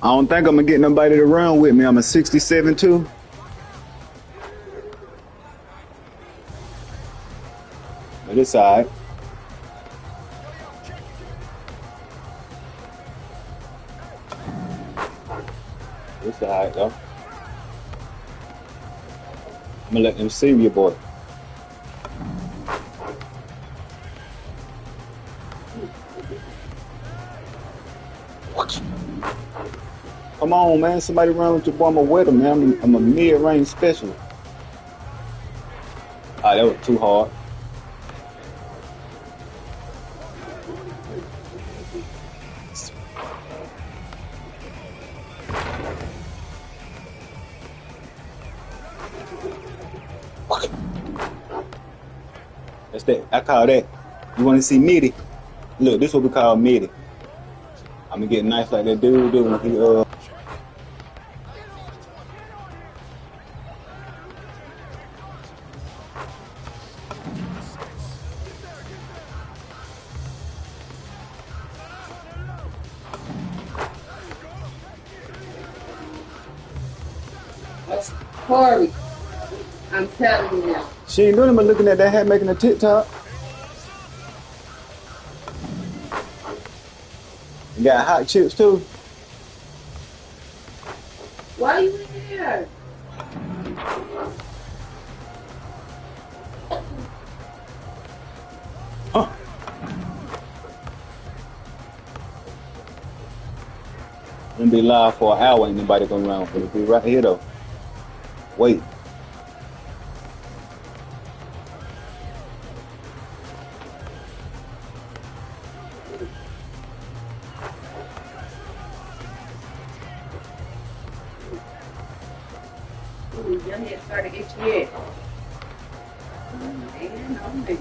don't think I'm gonna get nobody to run with me. I'm a 67 too. But it's alright. It's alright though. I'm gonna let them see you, boy. Come on, man. Somebody run with your boy. I'm gonna wet him, man. I'm a mid-range specialist. Ah, that was too hard. That's that. I call that. You want to see midi? Look, this is what we call midi. I'm gonna get nice like that dude do when he Corey, I'm telling you now. She ain't doing it, but looking at that hat making a TikTok. You got hot chips too. Why you in there? Huh. Gonna be live for an hour, ain't nobody going around for it. Be right here though. Wait. Your head started to get you. Man, oh man.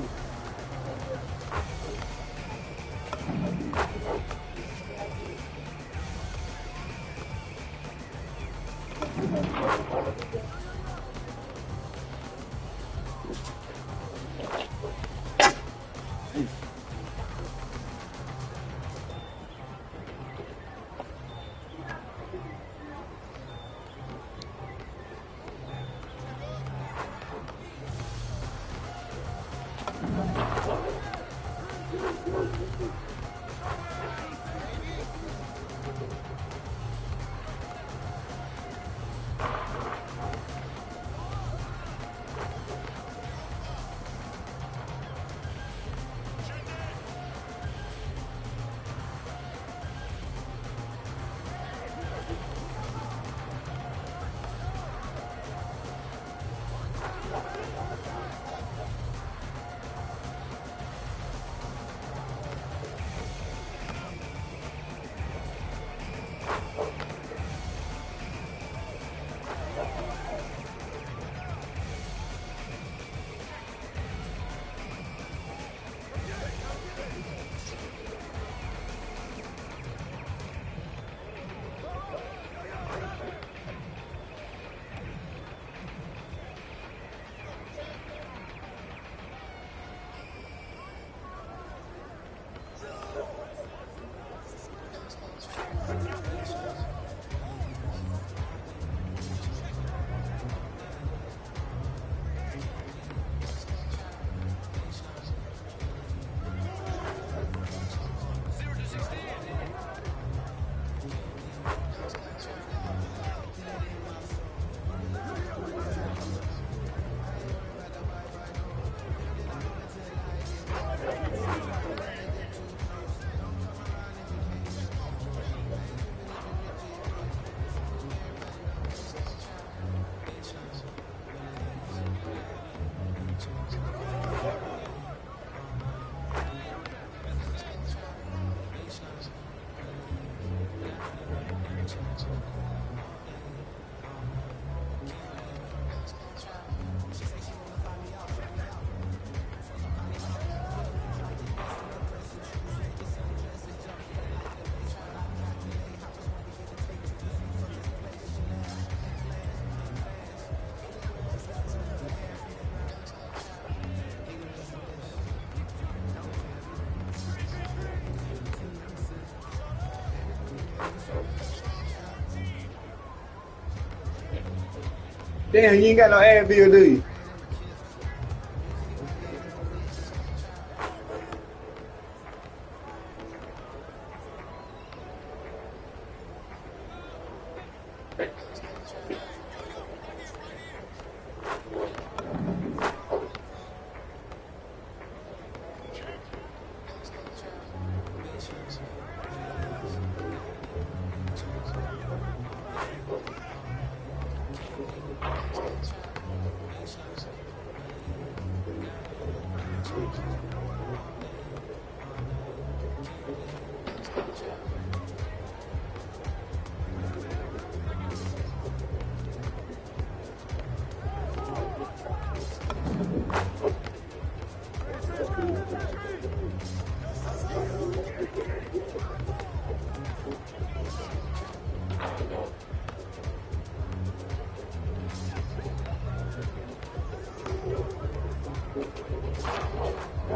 Damn, you ain't got no Advil, do you?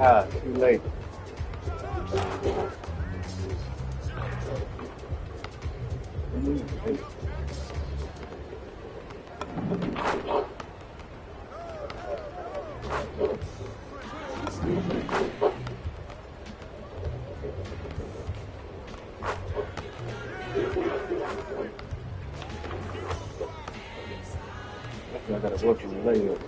Ah, too late. I gotta work on the layup.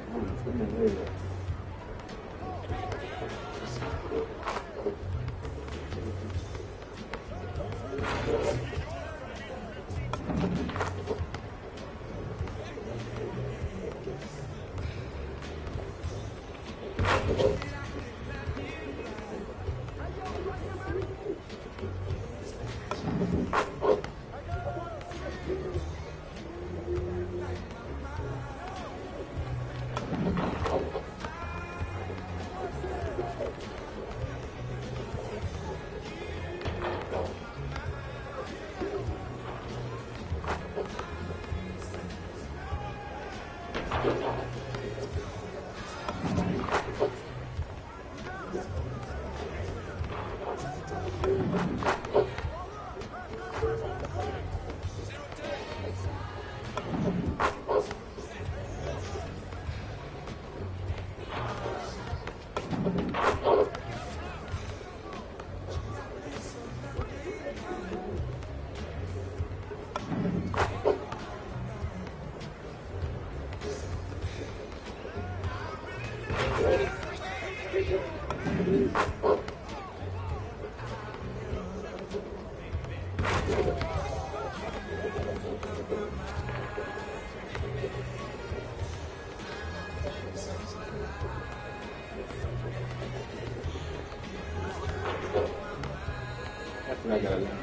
That's what I gotta learn.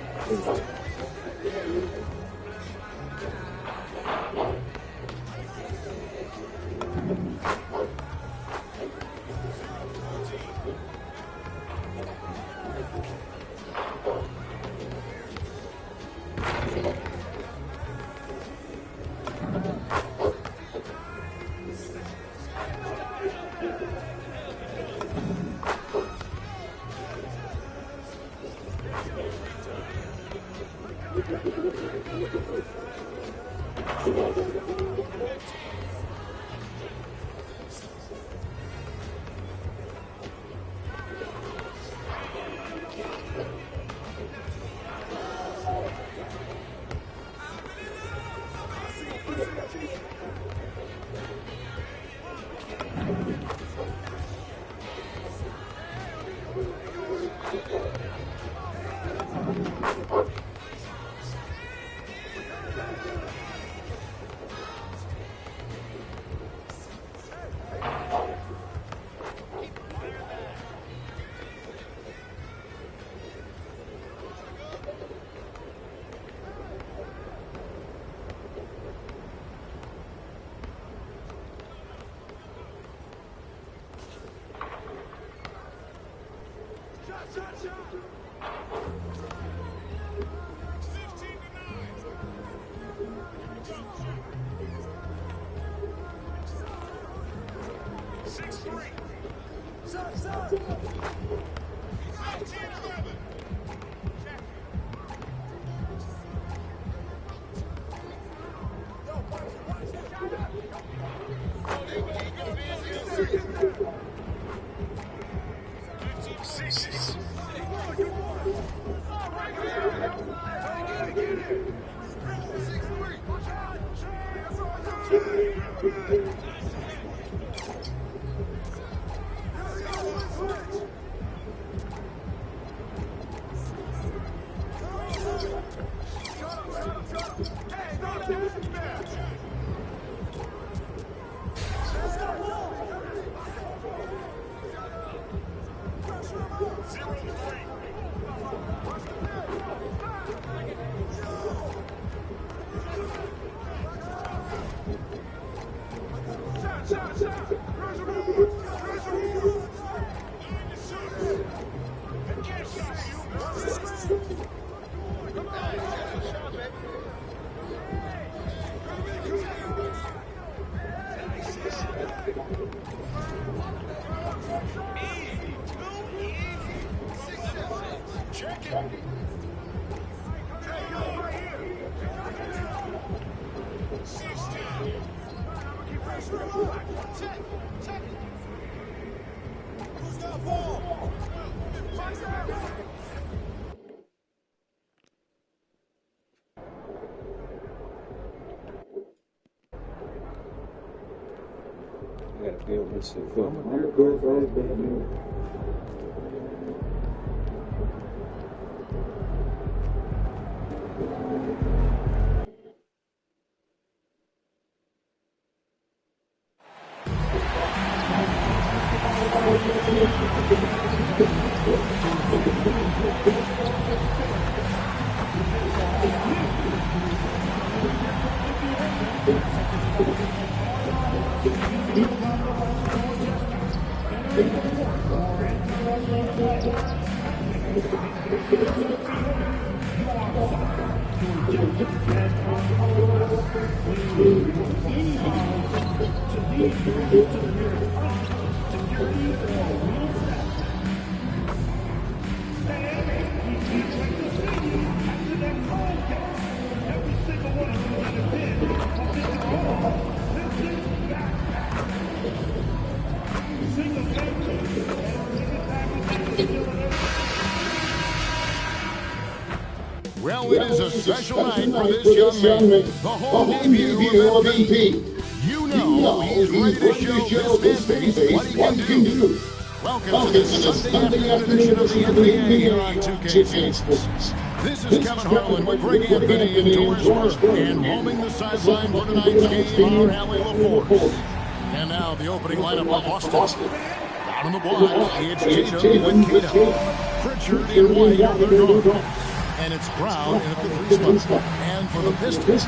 I gotta build this shit. I'm gonna build right there. Well, it is a special night for this young man. The home debut of MP. You know he's ready to show this fan base what he can do. Welcome to the Sunday afternoon edition of the NBA here on 2K Sports. This is Kevin Harlan with Greg Anthony and Doris Burke, and roaming the sideline for tonight's game are Allie LaForce. And now the opening lineup for Boston. Down on the block, it's Tatum with Cato. Pritchard in white on their guard. And it's Brown in at the three spot. And for the Pistons,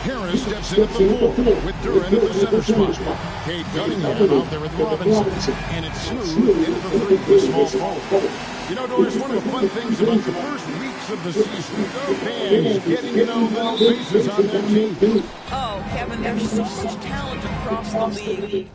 Harris steps in at the four with Duran at the center spot. Cade Cunningham out there with Robinson. And it's Smooth into the three with small forward. You know, Doris, one of the fun things about the first weeks of the season, the fans getting to know little faces on their team. Oh, Kevin, there's so much talent across the league.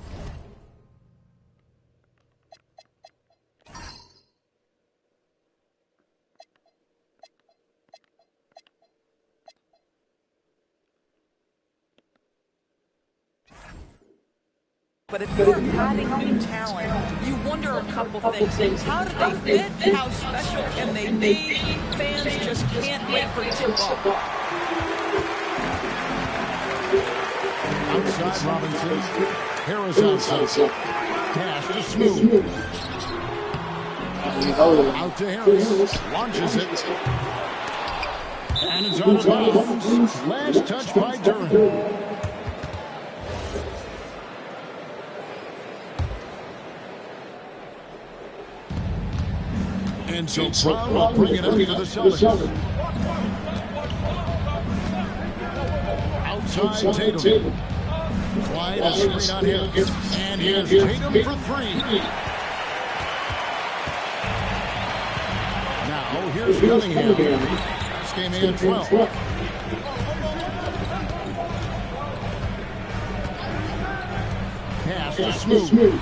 But if you're adding new talent, you wonder a couple things. How do they fit? How special can they be? Fans just can't wait for tip-off. Outside Robinson. Harris outside. Pass to Smooth. Out to Harris. Launches it. And it's out of bounds. Last touch by Duran. And so Brown will bring it up to the Celtics. Outside Tatum. Wide a screen on Harris. And here's Tatum for three. Now here's Cunningham. This game in 12. Pass to Smooth.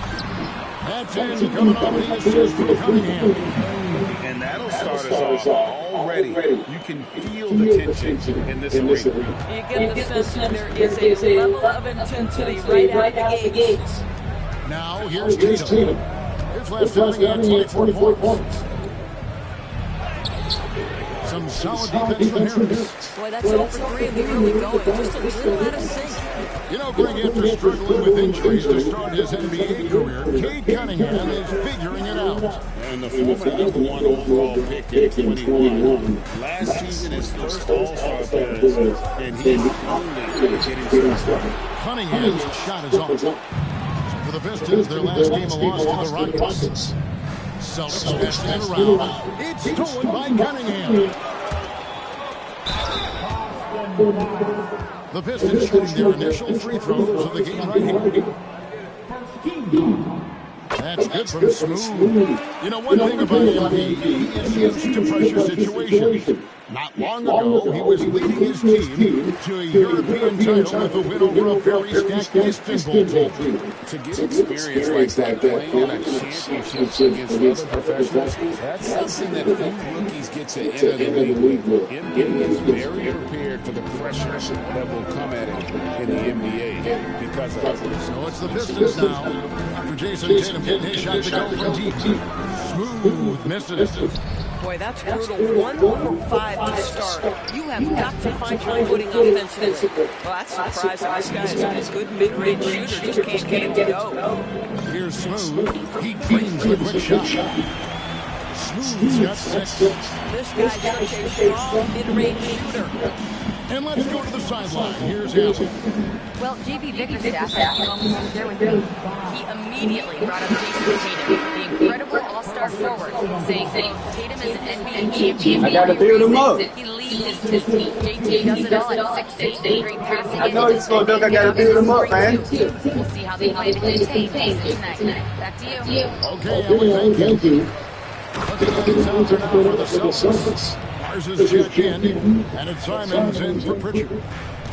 That's in coming off the assist from Cunningham. And that'll start us off already. You can feel the tension in this arena. You get the sense that there is a level of intensity right out of the gates. Now here's Tatum. His last outing at 24 points. Some solid defense from Harris. Boy, that's over 3 and they're really going. Just a little out of sync. You know, Greg, after struggling with injuries to start his NBA career, Cade Cunningham is figuring it out. And the former #1 overall pick in 21. Last season, his first All-Star appearance, and he's only getting started. Cunningham's shot is off. So for the Pistons, their last game a loss to the Rockets. Celtics messing it around. It's stolen by Cunningham. The Pistons shooting their initial free throws of the game right here. That's good from Smooth. You know, one thing about MP, he is used to pressure situations. Not long ago, he was leading his team to a European title with a win over a very stacked Istanbul team. To get experience like that, playing in a championship against other professionals, that's something that few rookies get to enter the league with. MB is very prepared for the pressure that will come at him in the NBA because of it. So it's the Pistons now. After Jason Tatum getting his shot to go from deep. Smooth misses. Boy, that's brutal. 1 for 5 to start. You have got to find your footing offensively. Well, that's surprising. This guy's a good mid-range shooter. Just can't get him to go. Here's Smooth. He dreams the quick shot. Smooth's got 6. This guy's such a strong mid-range shooter. And let's go to the sideline. Here's Allen. Well, JB Vicker's staff had a few moments to share with me. He immediately brought up Jason Tatum, the incredible all-star forward, saying that Tatum is an NBA champion. I gotta build him up. He leads his team. JT does it all at 6'8", great passing. I know he's gonna dunk. I gotta build him up, man. We'll see how they fight to take tonight. Back to you. Okay, Allen, thank you. Looking at the Towns now for the Celtics. Mars check in, and it's Simons in for Pritchard.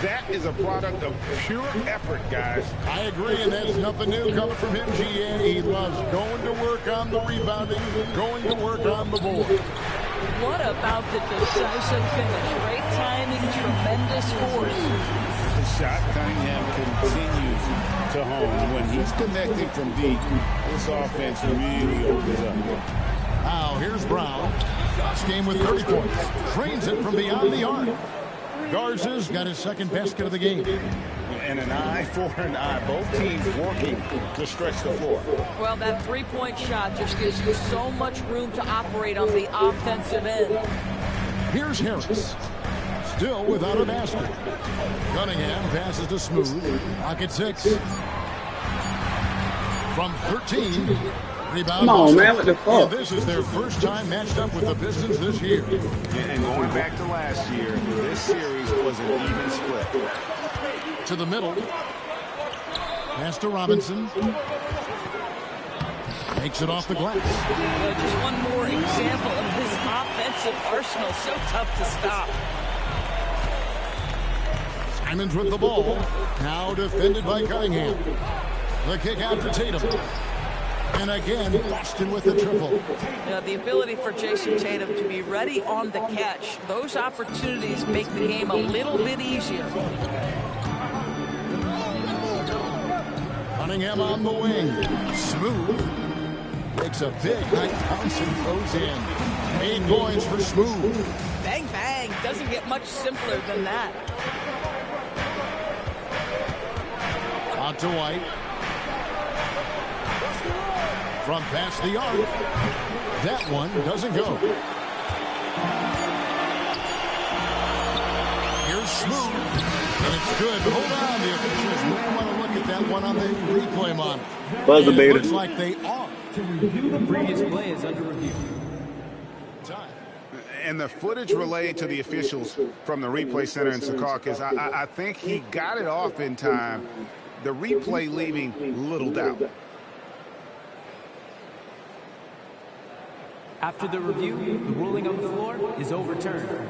That is a product of pure effort, guys. I agree, and that's nothing new coming from him, GA. He loves going to work on the rebounding, going to work on the board. What about the decisive finish? Great timing, tremendous force. The shot Cunningham continues to hone. When he's connecting from deep, this offense really opens up. Now, here's Brown. Last game with 30 points. Trains it from beyond the arc. Garza's got his second basket of the game. And an eye for an eye. Both teams working to stretch the floor. Well, that three-point shot just gives you so much room to operate on the offensive end. Here's Harris. Still without a basket. Cunningham passes to Smooth. Pocket 6. From 13. Rebound. Come on, man, what the fuck? This is their first time matched up with the Pistons this year. And going back to last year, this series was an even split. To the middle. Pass to Robinson. Takes it off the glass. Just one more example of his offensive arsenal. So tough to stop. Simons with the ball. Now defended by Cunningham. The kick out to Tatum. And again, Boston with the triple. The ability for Jason Tatum to be ready on the catch. Those opportunities make the game a little bit easier. Cunningham on the wing. Smooth. Makes a big height bounce and goes in. 8 points for Smooth. Bang, bang. Doesn't get much simpler than that. Out to White. From past the arc. That one doesn't go. Here's Smooth. And it's good. But hold on. The officials may want to look at that one on the replay monitor. Buzzer beater. It looks like they are. To review the previous play is under review. Time. And the footage relayed to the officials from the replay center in Secaucus, I think he got it off in time. The replay leaving little doubt. After the review, the ruling on the floor is overturned. And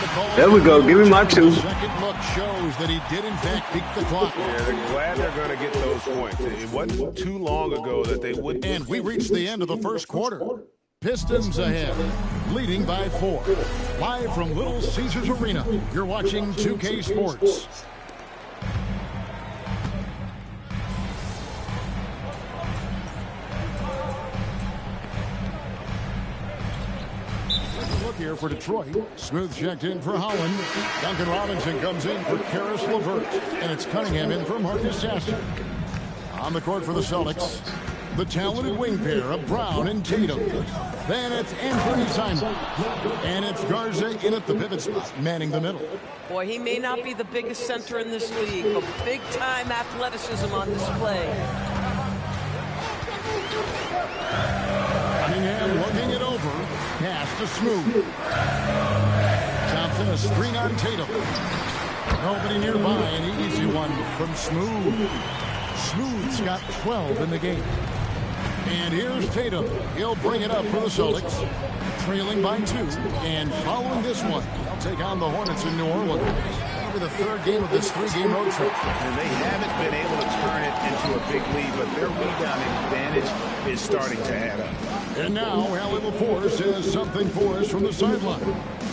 the ball. There we go. Give me my 2. Second look shows that he did in fact beat the clock. Yeah, they're glad they're going to get those points. It wasn't too long ago that they wouldn't. And we reached the end of the first quarter. Pistons ahead, leading by 4. Live from Little Caesars Arena, you're watching 2K Sports. Look here for Detroit. Smooth checked in for Holland. Duncan Robinson comes in for Karis LeVert. And it's Cunningham in for Marcus Sasser. On the court for the Celtics, the talented wing pair of Brown and Tatum. Then it's Anthony Simons. And it's Garza in at the pivot spot, manning the middle. Boy, he may not be the biggest center in this league, but big-time athleticism on display. Cunningham looking it over. Pass to Smooth. Thompson a screen on Tatum. Nobody nearby. An easy one from Smooth. Smooth's got 12 in the game. And here's Tatum. He'll bring it up for the Celtics. trailing by 2, and following this one, they'll take on the Hornets in New Orleans. That'll be the third game of this 3-game road trip. And they haven't been able to turn it into a big lead, but their rebounding advantage is starting to add up. And now, Alan LaForce has something for us from the sideline.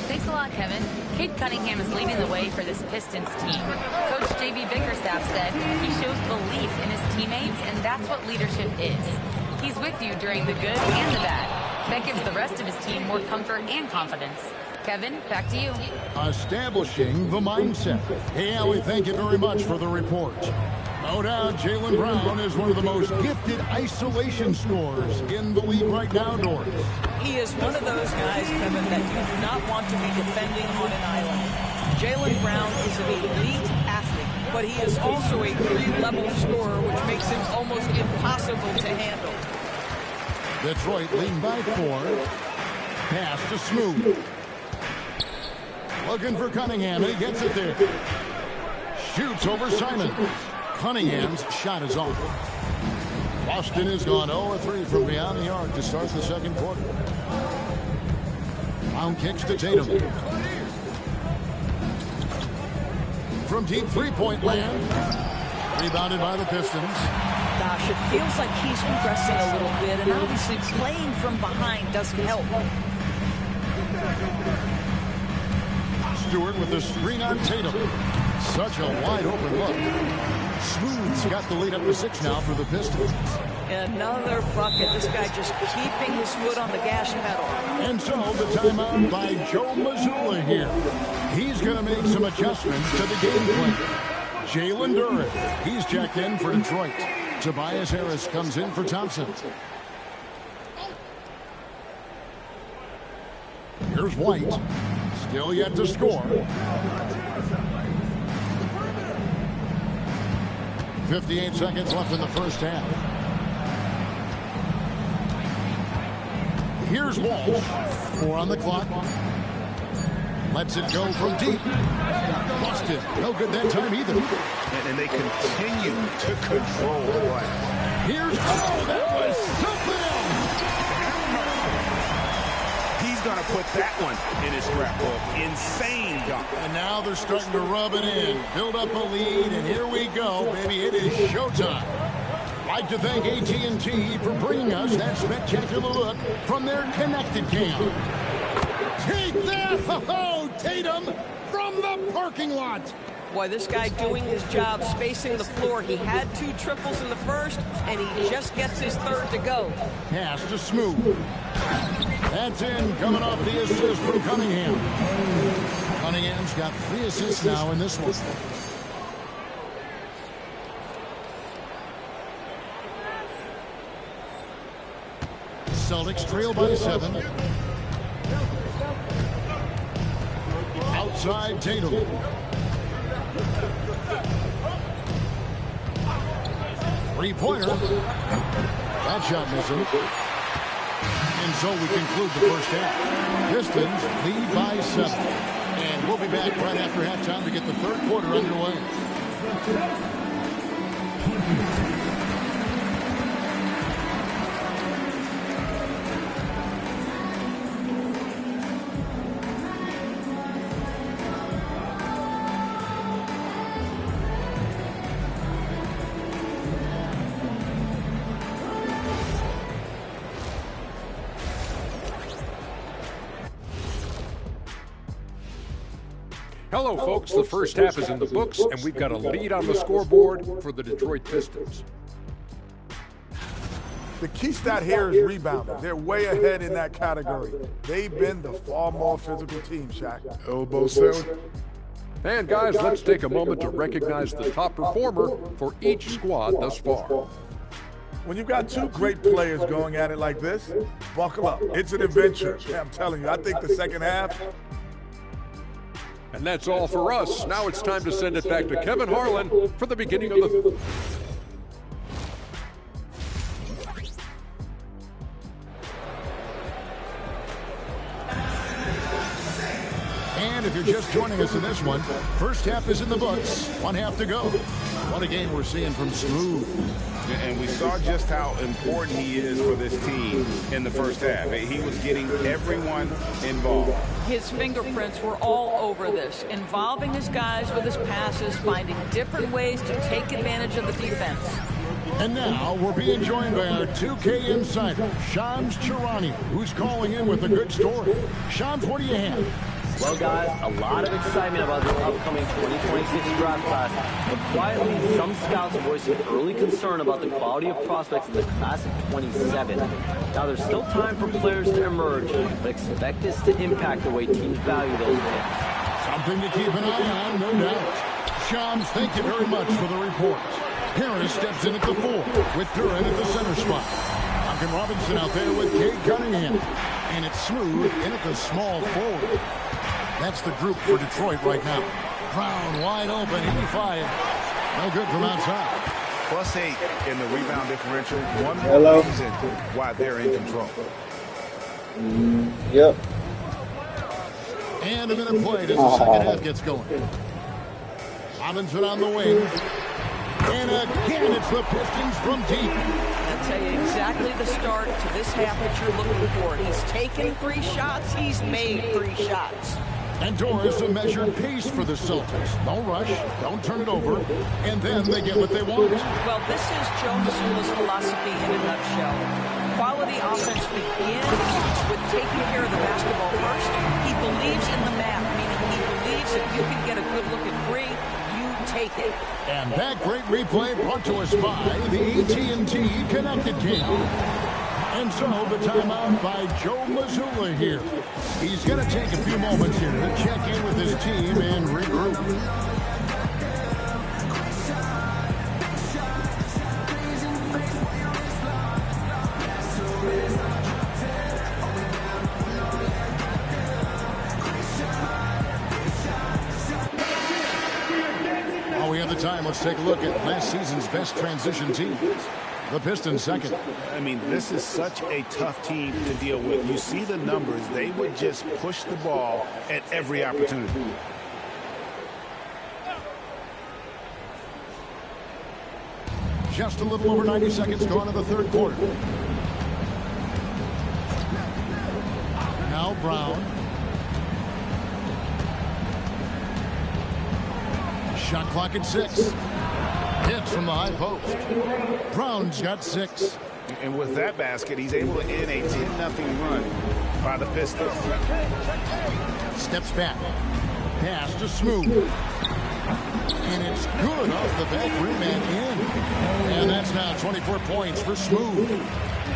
Thanks a lot, Kevin. Cade Cunningham is leading the way for this Pistons team. Coach J.B. Bickerstaff said he shows belief in his teammates, and that's what leadership is. He's with you during the good and the bad. That gives the rest of his team more comfort and confidence. Kevin, back to you. Establishing the mindset. Hey, Allie, thank you very much for the report. No doubt, Jaylen Brown is one of the most gifted isolation scorers in the league right now, Doris. He is one of those guys, Kevin, that you do not want to be defending on an island. Jaylen Brown is an elite athlete, but he is also a 3-level scorer, which makes him almost impossible to handle. Detroit leading by 4. Pass to Smooth. Looking for Cunningham, and he gets it there. Shoots over Simon. Cunningham's shot is off. Boston has gone 0-3 from beyond the arc to start the second quarter. Brown kicks to Tatum. From deep three-point land. Rebounded by the Pistons. Gosh, it feels like he's regressing a little bit, and obviously playing from behind doesn't help. Stewart with the screen on Tatum. Such a wide-open look. Smooth's got the lead up to 6 now for the Pistons. Another bucket. This guy just keeping his foot on the gas pedal. And so the timeout by Joe Mazzulla here. He's going to make some adjustments to the game plan. Jalen Duren, he's checked in for Detroit. Tobias Harris comes in for Thompson. Here's White. Still yet to score. 58 seconds left in the first half. Here's Walsh. 4 on the clock. Lets it go from deep. Busted. No good that time either. And they continue to control the glass. Here's, oh, that was something else. He's going to put that one in his scrapbook. Insane dunk. And now they're starting to rub it in. Build up a lead, and here we go, baby. It is showtime. I'd like to thank AT&T for bringing us that spectacular look from their connected cam. Take that! Oh, Tatum from the parking lot. Boy, this guy doing his job, spacing the floor. He had 2 triples in the first, and he just gets his third to go. Pass to Smooth. That's in, coming off the assist from Cunningham. Cunningham's got 3 assists now in this one. Celtics trail by 7. Outside Tatum. Three-pointer. That shot missing. And so we conclude the first half. Pistons lead by 7. And we'll be back right after halftime to get the third quarter underway. Hello, folks. The first half is in the books, and we've got a lead on the scoreboard for the Detroit Pistons. The key stat here is rebounding. They're way ahead in that category. They've been the far more physical team, Shaq. Elbow sound. And, guys, let's take a moment to recognize the top performer for each squad thus far. When you've got 2 great players going at it like this, buckle up. It's an adventure. Yeah, I'm telling you, I think the second half. And that's all for us. Now it's time to send it back to Kevin Harlan for the beginning of the... And if you're just joining us in this one, first half is in the books. 1 half to go. What a game we're seeing from Smooth. And we saw just how important he is for this team in the first half. He was getting everyone involved. His fingerprints were all over this, involving his guys with his passes, finding different ways to take advantage of the defense. And now we're being joined by our 2K insider, Shams Charania, who's calling in with a good story. Shams, what do you have? Well, guys, a lot of excitement about this upcoming 2026 draft class, but quietly, some scouts are voicing early concern about the quality of prospects in the class of 27. Now, there's still time for players to emerge, but expect this to impact the way teams value those picks. Something to keep an eye on, no doubt. Shams, thank you very much for the report. Harris steps in at the 4, with Duran at the center spot. Duncan Robinson out there with Cade Cunningham. And it's Smooth in at the small forward. That's the group for Detroit right now. Brown wide open, 85. No good from outside. +8 in the rebound differential. One more reason why they're in control. Yep. And a minute played as the second half gets going. Robinson on the wing. And again, it's the Pistons from deep. I'll tell you exactly the start to this half that you're looking for. He's taken 3 shots. He's made 3 shots. And Doris, a measured pace for the Celtics. No rush, don't turn it over, and then they get what they want. Well, this is Joe Mazzulla's philosophy in a nutshell. Quality offense begins with taking care of the basketball first. He believes in the math, meaning he believes if you can get a good look at 3, you take it. And that great replay brought to us by the AT&T Connected Game. And so the timeout by Joe Mazzulla here. He's going to take a few moments here to check in with his team and regroup. While we have the time, let's take a look at last season's best transition teams. The Pistons second. I mean, this is such a tough team to deal with. You see the numbers. They would just push the ball at every opportunity. Just a little over 90 seconds gone in the third quarter. Now Brown. Shot clock at 6. Hits from the high post. Brown's got 6. And with that basket, he's able to end a 10-0 run by the Pistons. Steps back. Pass to Smooth. And it's good off the back rim and in. And that's now 24 points for Smooth.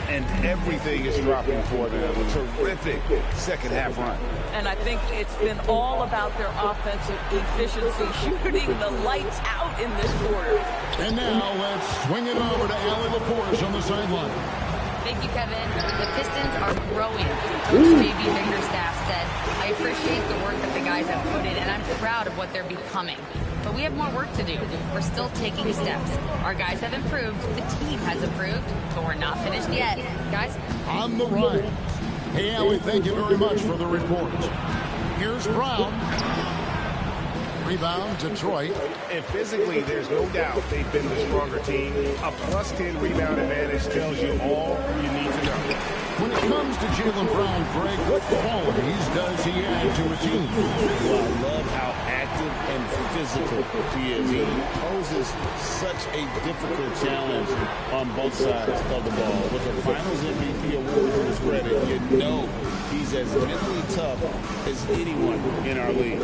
And everything is dropping for them. A terrific second half run. And I think it's been all about their offensive efficiency, shooting the lights out in this quarter. And now let's swing it over to Allie LaForce on the sideline. Thank you, Kevin. The Pistons are growing. Coach JB Bickerstaff said, I appreciate the work that the guys have put in, and I'm proud of what they're becoming. But we have more work to do. We're still taking steps. Our guys have improved. The team has improved. But we're not finished yet. Guys? On the right. Hey, Allie, thank you very much for the report. Here's Brown. Rebound, Detroit. And physically, there's no doubt they've been the stronger team. A +10 rebound advantage tells you all you need to know. When it comes to Jaylen Brown, Greg, what qualities does he add to a team? Well, I love how active and physical he is. He poses such a difficult challenge on both sides of the ball. With the Finals MVP award to his credit, you know he's as mentally tough as anyone in our league.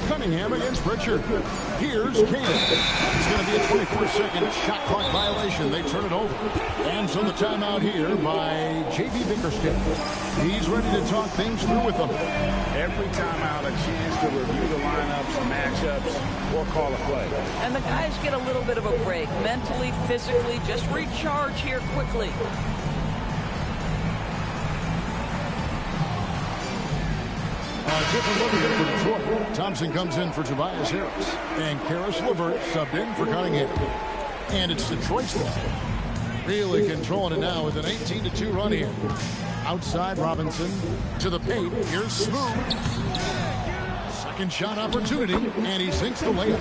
Cunningham against Pritchard. Here's Cade. It's going to be a 24-second shot clock violation. They turn it over. And so the timeout here by JB Bickerstaff. He's ready to talk things through with them. Every timeout, a chance to review the lineups, matchups, or call a play. And the guys get a little bit of a break. Mentally, physically, just recharge here quickly. Different look again for Detroit. Thompson comes in for Tobias Harris. And Karis LeVert subbed in for Cunningham. And it's Detroit's ball. Really controlling it now with an 18-2 run here. Outside Robinson to the paint. Here's Smooth. Second shot opportunity. And he sinks the layup.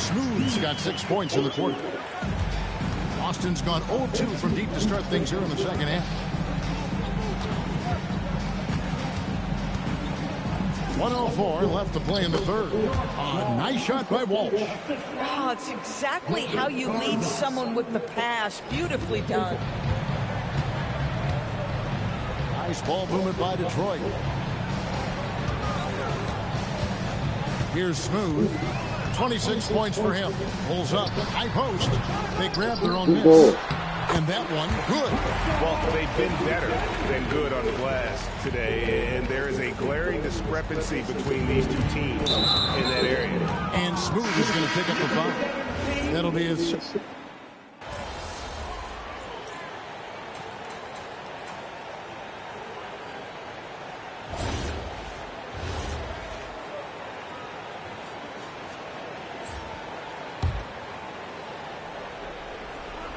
Smooth's got 6 points in the quarter. Boston's gone 0-2 from deep to start things here in the second half. 1:04 left to play in the third. Nice shot by Walsh. Oh, it's exactly how you lead someone with the pass. Beautifully done. Nice ball movement by Detroit. Here's Smooth. 26 points for him. Pulls up. High post. They grab their own miss. And that one, good. Well, they've been better than good on the glass today, and there is a glaring discrepancy between these two teams in that area. And Smooth is going to pick up the foul. That'll be his...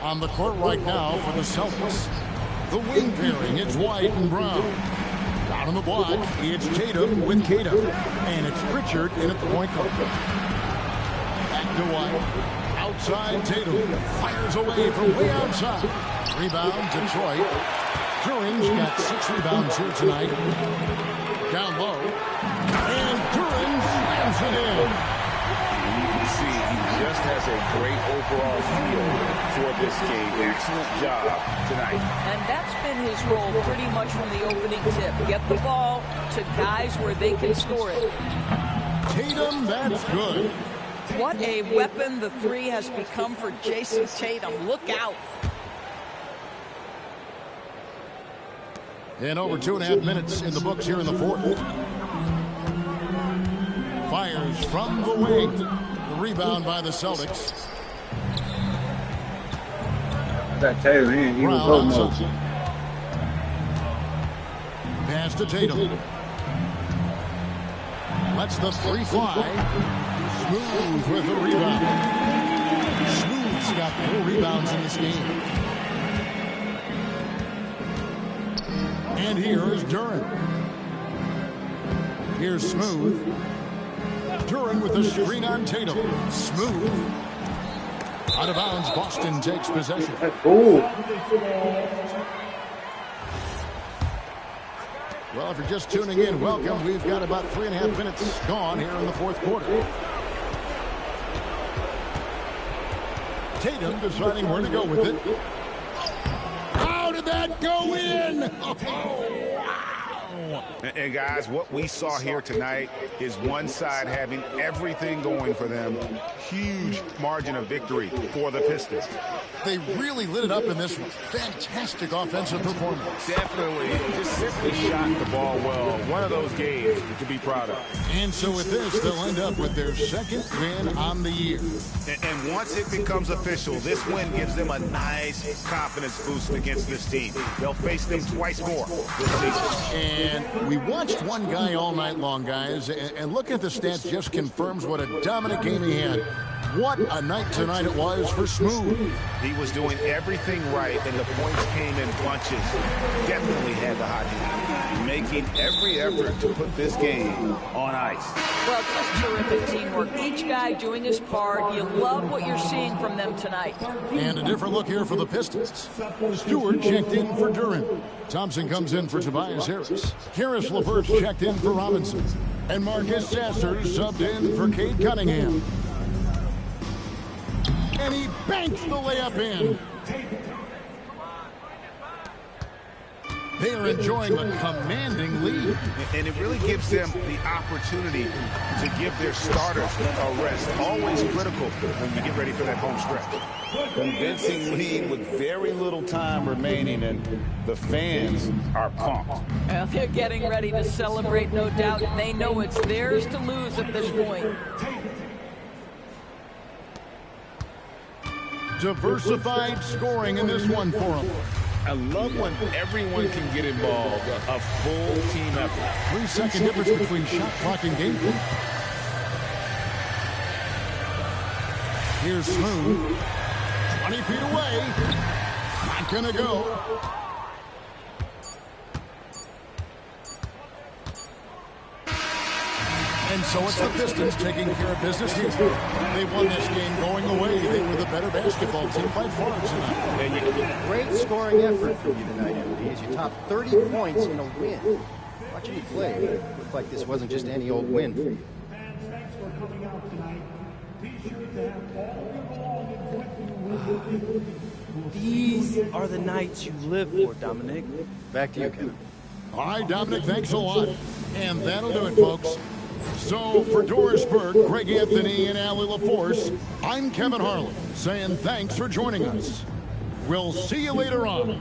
On the court right now for the Celtics. The wing pairing, it's White and Brown. Down on the block, it's Tatum with Tatum. And it's Pritchard in at the point guard. Back to White. Outside Tatum. Fires away from way outside. Rebound Detroit. Duran's got 6 rebounds here tonight. Down low. And Duran slams it in. See, he just has a great overall feel for this game. Excellent job tonight. And that's been his role pretty much from the opening tip. Get the ball to guys where they can score it. Tatum, that's good. What a weapon the three has become for Jason Tatum. Look out. And over 2.5 minutes in the books here in the fourth. Fires from the wing. The rebound by the Celtics. That Tatum, he was holding up. Pass to Tatum. Lets the three fly. Smooth with the rebound. Smooth's got 4 rebounds in this game. And here is Duran. Here's Smooth. Duran with the screen on Tatum. Smooth. Out of bounds, Boston takes possession. Cool. Well, if you're just tuning in, welcome. We've got about 3.5 minutes gone here in the fourth quarter. Tatum deciding where to go with it. How did that go in? Oh, wow. And guys, what we saw here tonight is one side having everything going for them. Huge margin of victory for the Pistons. They really lit it up in this one. Fantastic offensive performance. Definitely. Just simply shot the ball well. One of those games to be proud of. And so with this, they'll end up with their 2nd win on the year. And once it becomes official, this win gives them a nice confidence boost against this team. They'll face them twice more this season. And we watched one guy all night long, guys, and looking at the stats just confirms what a dominant game he had. What a night tonight it was for Smooth. He was doing everything right, and the points came in bunches. Definitely had the hot hand. Making every effort to put this game on ice. Well, just terrific teamwork. Each guy doing his part. You love what you're seeing from them tonight. And a different look here for the Pistons. Stewart checked in for Duran. Thompson comes in for Tobias Harris. Karis LeVert checked in for Robinson. And Marcus Sasser subbed in for Cade Cunningham. And he banks the layup in. They are enjoying a commanding lead. And it really gives them the opportunity to give their starters a rest. Always critical when you get ready for that home stretch. Convincing lead with very little time remaining, and the fans are pumped. Well, they're getting ready to celebrate, no doubt. They know it's theirs to lose at this point. Diversified scoring in this one for them. I love when everyone can get involved. A full team effort. 3-second difference between shot clock and game clock. Here's Smooth. 20 feet away. Not gonna go. And And so it's the Pistons taking care of business here. They won this game going away. They were the better basketball team by far tonight. Great scoring effort from you tonight, Andy, as you topped 30 points in a win. Watching you play, it looked like this wasn't just any old win for you. Thanks for coming out tonight. Be sure to have all your belongings with you. These are the nights you live for, Dominic. Back to you, Kevin. All right, Dominic, thanks a lot. And that'll do it, folks. So for Doris Burke, Greg Anthony, and Allie LaForce, I'm Kevin Harlan, saying thanks for joining us. We'll see you later on.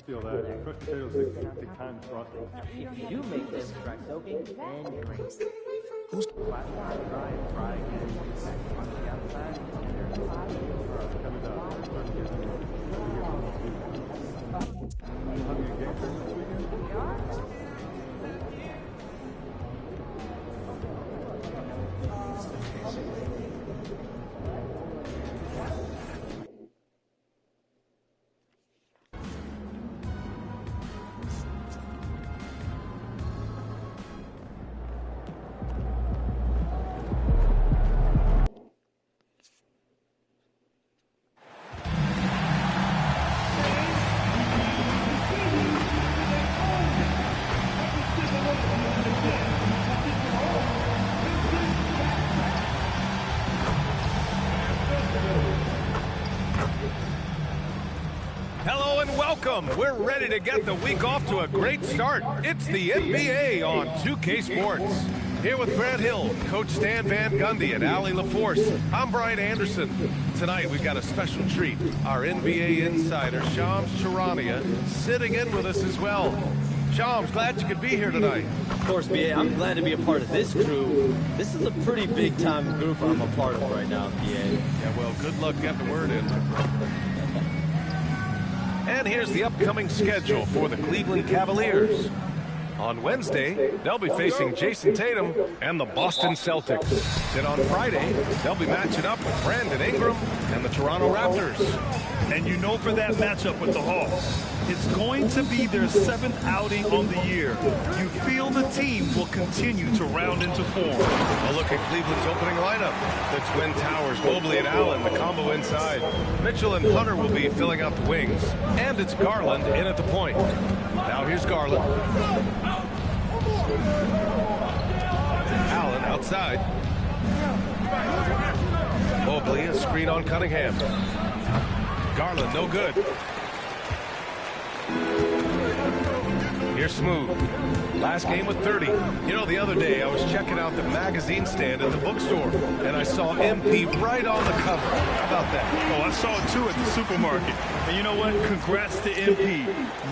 Feel that. Crushed potatoes take time to process. If you do make this dry soaking, then drink. Flat dry and fry again. On the outside, Coming down. Starting to get having a game this weekend? Hello and welcome. We're ready to get the week off to a great start. It's the NBA on 2K Sports. Here with Grant Hill, Coach Stan Van Gundy, and Allie LaForce. I'm Brian Anderson. Tonight we've got a special treat. Our NBA insider, Shams Charania, sitting in with us as well. Shams, glad you could be here tonight. Of course, BA, I'm glad to be a part of this crew. This is a pretty big-time group I'm a part of right now, BA. Yeah, well, good luck getting the word in. And here's the upcoming schedule for the Cleveland Cavaliers. On Wednesday, they'll be facing Jason Tatum and the Boston Celtics. Then on Friday, they'll be matching up with Brandon Ingram and the Toronto Raptors. And you know, for that matchup with the Hawks, it's going to be their 7th outing on the year. You feel the team will continue to round into form. A look at Cleveland's opening lineup. The Twin Towers, Mobley and Allen, the combo inside. Mitchell and Hunter will be filling out the wings. And it's Garland in at the point. Now here's Garland. Allen outside. Mobley, a screen on Cunningham. Garland, no good. Here's Smooth. Last game with 30. You know, the other day I was checking out the magazine stand at the bookstore, and I saw MP right on the cover. How about that? Oh, I saw it too at the supermarket. And you know what? Congrats to MP.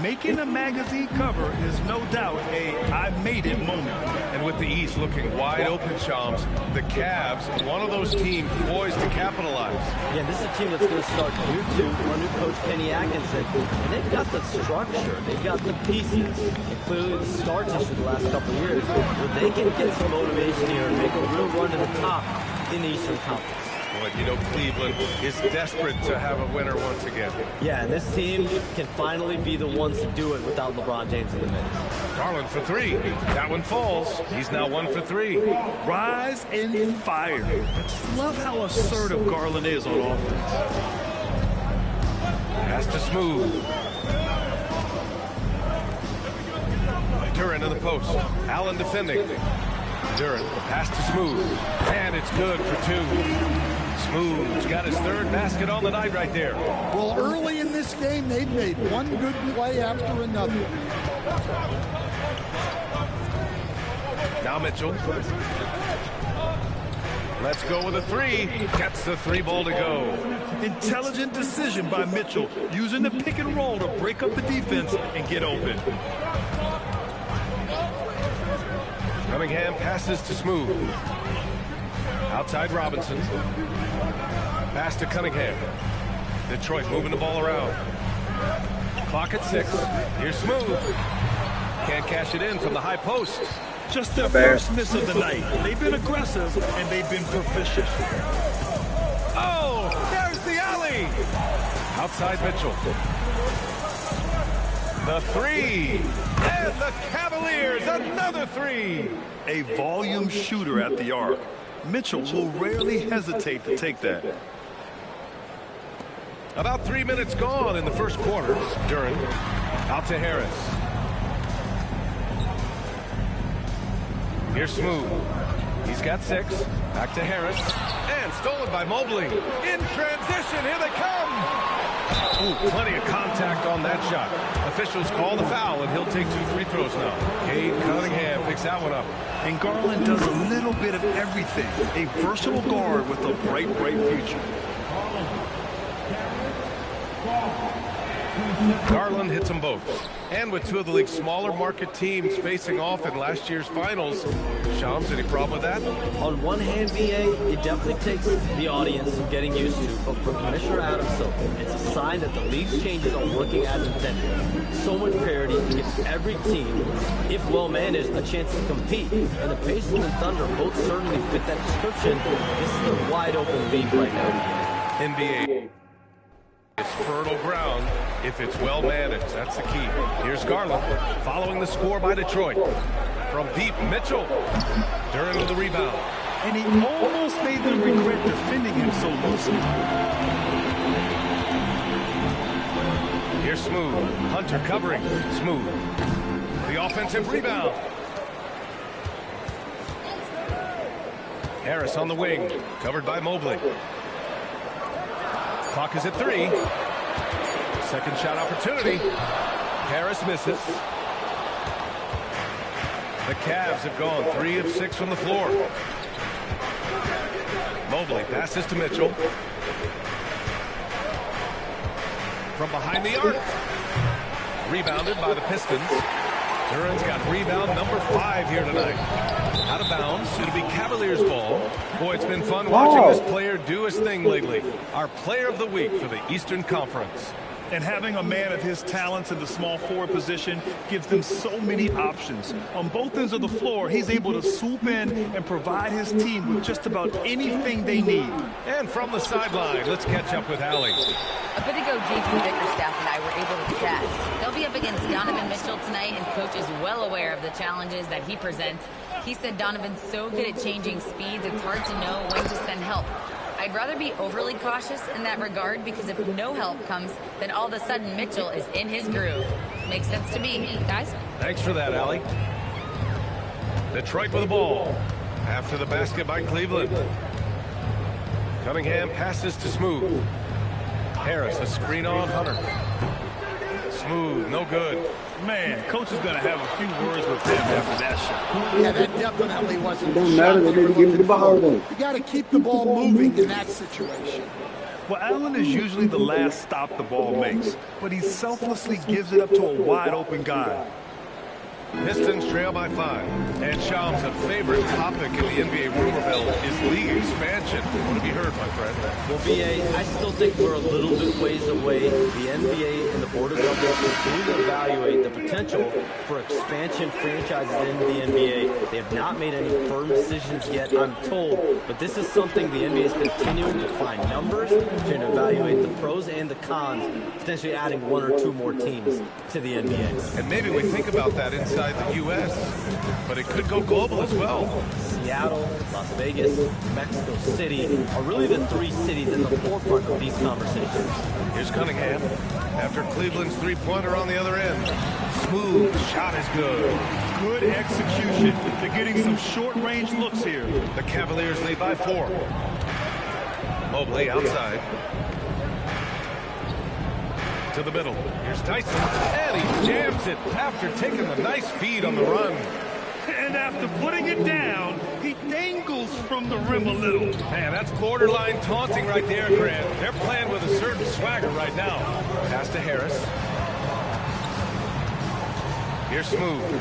Making a magazine cover is no doubt a I made it moment. And with the East looking wide open, Shams, the Cavs, one of those teams poised to capitalize. Yeah, this is a team that's going to start year 2 under coach Kenny Atkinson. And they've got the structure, they've got the pieces, and clearly the star tissue the last couple of years, where they can get some motivation here and make a real run to the top in the Eastern Conference. Boy, you know Cleveland is desperate to have a winner once again. Yeah, and this team can finally be the ones to do it without LeBron James in the mix. Garland for 3. That one falls. He's now 1 for 3. Rise and fire. I just love how assertive Garland is on offense. Pass to Smooth. Duran in the post. Allen defending. Duran, pass to Smooth. And it's good for 2. Smooth's got his 3rd basket on the night right there. Well, early in this game, they've made one good play after another. Now Mitchell. Let's go with a 3. Gets the 3 ball to go. Intelligent decision by Mitchell, using the pick and roll to break up the defense and get open. Cunningham passes to Smooth. Outside Robinson. Pass to Cunningham. Detroit moving the ball around. Clock at 6. Here's Smooth. Can't cash it in from the high post. Just their first miss of the night. They've been aggressive and they've been proficient. Oh, there's the alley. Outside Mitchell. The 3. And the Cavaliers, another 3. A volume shooter at the arc. Mitchell will rarely hesitate to take that. About 3 minutes gone in the first quarter. Duran out to Harris. Here's Smooth. He's got 6. Back to Harris. And stolen by Mobley. In transition, here they come. Ooh, plenty of contact on that shot. Officials call the foul, and he'll take 2 free throws now. Cade Cunningham picks that one up. And Garland does a little bit of everything. A versatile guard with a bright, bright future. Garland hits them both. And with 2 of the league's smaller market teams facing off in last year's finals, Shams, any problem with that? On one hand, BA, it definitely takes the audience getting used to, but for Commissioner Adams, so it's a sign that the league's changes are working as intended. So much parity gives every team, if well-managed, a chance to compete. And the Pacers and Thunder both certainly fit that description. This is a wide-open league right now, BA. NBA is fertile ground if it's well managed. That's the key. Here's Garland following the score by Detroit. From deep, Mitchell. Duran with the rebound. And he almost made them regret defending him so loosely. Here's Smooth. Hunter covering. Smooth. The offensive rebound. Harris on the wing. Covered by Mobley. Clock is at 3. Second shot opportunity. Harris misses. The Cavs have gone 3 of 6 from the floor. Mobley passes to Mitchell. From behind the arc. Rebounded by the Pistons. Duran's got rebound number 5 here tonight. Out of bounds. It'll be Cavaliers ball. Boy, it's been fun watching this player do his thing lately. Our player of the week for the Eastern Conference. And having a man of his talents in the small forward position gives them so many options. On both ends of the floor, he's able to swoop in and provide his team with just about anything they need. And from the sideline, let's catch up with Allie. A bit ago, JP Bickerstaff and I were able to chat. They'll be up against Donovan Mitchell tonight, and Coach is well aware of the challenges that he presents. He said Donovan's so good at changing speeds, it's hard to know when to send help. I'd rather be overly cautious in that regard, because if no help comes, then all of a sudden Mitchell is in his groove. Makes sense to me, guys. Thanks for that, Allie. Detroit with the ball. After the basket by Cleveland. Cunningham passes to Smooth. Harris, a screen on Hunter. Smooth, no good. Man, coach is going to have a few words with him after that shot. Yeah, that definitely wasn't It the don't shot matter. they They were need to give him the looking ball, for. though. You got to keep the ball moving in that situation. Well, Allen is usually the last stop the ball makes, but he selflessly gives it up to a wide-open guy. Pistons trail by 5. And Shams, a favorite topic in the NBA rumor mill is league expansion. What have you heard, my friend? Well, BA, I still think we're a little bit ways away. The NBA and the Board of Governors continue to evaluate the potential for expansion franchises in the NBA. They have not made any firm decisions yet, I'm told, but this is something the NBA is continuing to find numbers, to evaluate the pros and the cons, potentially adding 1 or 2 more teams to the NBA. And maybe we think about that inside the U.S., but it could go global as well. Seattle, Las Vegas, Mexico City are really the 3 cities in the forefront of these conversations. Here's Cunningham after Cleveland's three-pointer on the other end. Smooth shot is good. Good execution. They're getting some short-range looks here. The Cavaliers lead by 4. Mobley outside. To the middle. Here's Tyson. And he jams it after taking a nice feed on the run. And after putting it down, he dangles from the rim a little. Man, that's borderline taunting right there, Grant. They're playing with a certain swagger right now. Pass to Harris. Here's Smooth.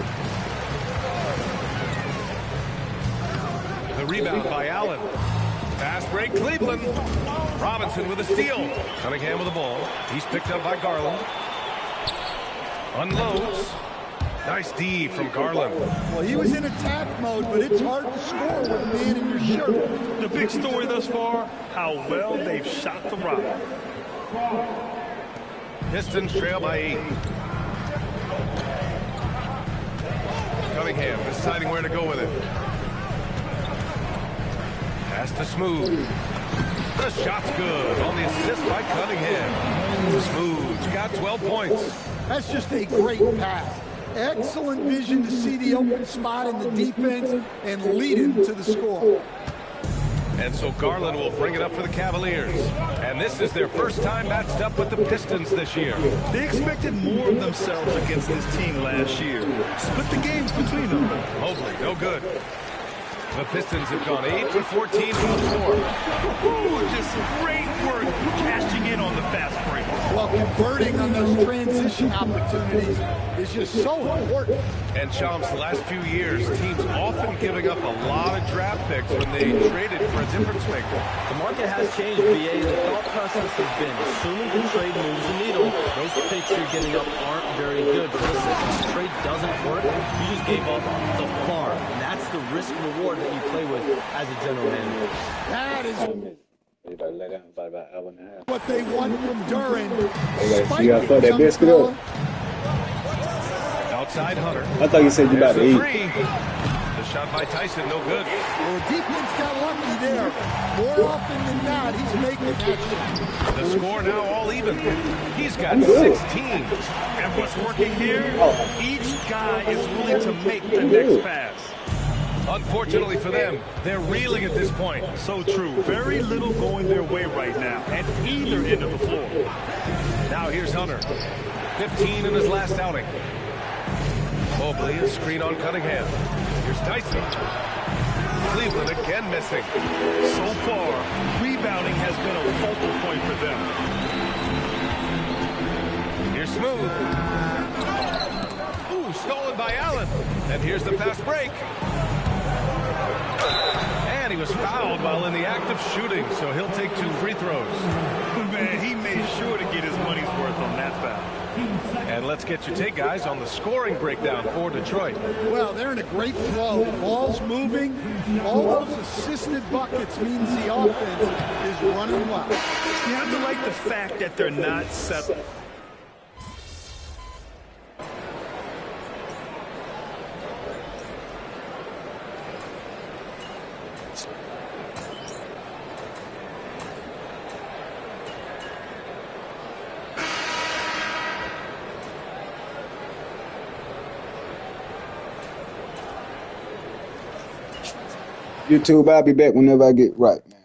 The rebound by Allen. Fast break, Cleveland. Robinson with a steal. Cunningham with the ball. He's picked up by Garland. Unloads. Nice D from Garland. Well, he was in attack mode, but it's hard to score with a man in your shirt. The big story thus far, how well they've shot the rock. Pistons trail by 8. Cunningham deciding where to go with it. Pass to Smooth. The shot's good on the assist by Cunningham. Smooth's got 12 points. That's just a great pass. Excellent vision to see the open spot in the defense and lead him to the score. And so Garland will bring it up for the Cavaliers. And this is their first time matched up with the Pistons this year. They expected more of themselves against this team last year. Split the games between them. Mobley, no good. The Pistons have gone 8 for 14 with a score. Just great work cashing in on the fast break. Well, converting on those transition opportunities is just so important. And Shams, the last few years, teams often giving up a lot of draft picks when they traded for a difference maker. The market has changed, BA. The thought process has been, assuming the trade moves the needle, those picks you're getting up aren't very good. But listen, if the trade doesn't work, you just gave up the farm. And that's the risk reward that you play with as a general manager. That is They about to let down by about an hour and a half. what they want from Duran. You got to throw that biscuit up. Outside Hunter. I thought you said you about to There's eat. the three. The shot by Tyson, no good. Well, the defense got lucky there. More often than not, he's making that shot. The score now all even. He's got 16. And what's working here? Each guy is willing to make the next pass. Unfortunately for them, they're reeling at this point. So true. Very little going their way right now at either end of the floor. Now here's Hunter. 15 in his last outing. Mobley, a screen on Cunningham. Here's Tyson. Cleveland again missing. So far, rebounding has been a focal point for them. Here's Smooth. Ooh, stolen by Allen. And here's the fast break. And he was fouled while in the act of shooting, so he'll take 2 free throws. Man, he made sure to get his money's worth on that foul. And let's get your take, guys, on the scoring breakdown for Detroit. Well, they're in a great flow. Ball's moving. All those assisted buckets means the offense is running well. You have to like the fact that they're not settled. YouTube, I'll be back whenever I get right, man.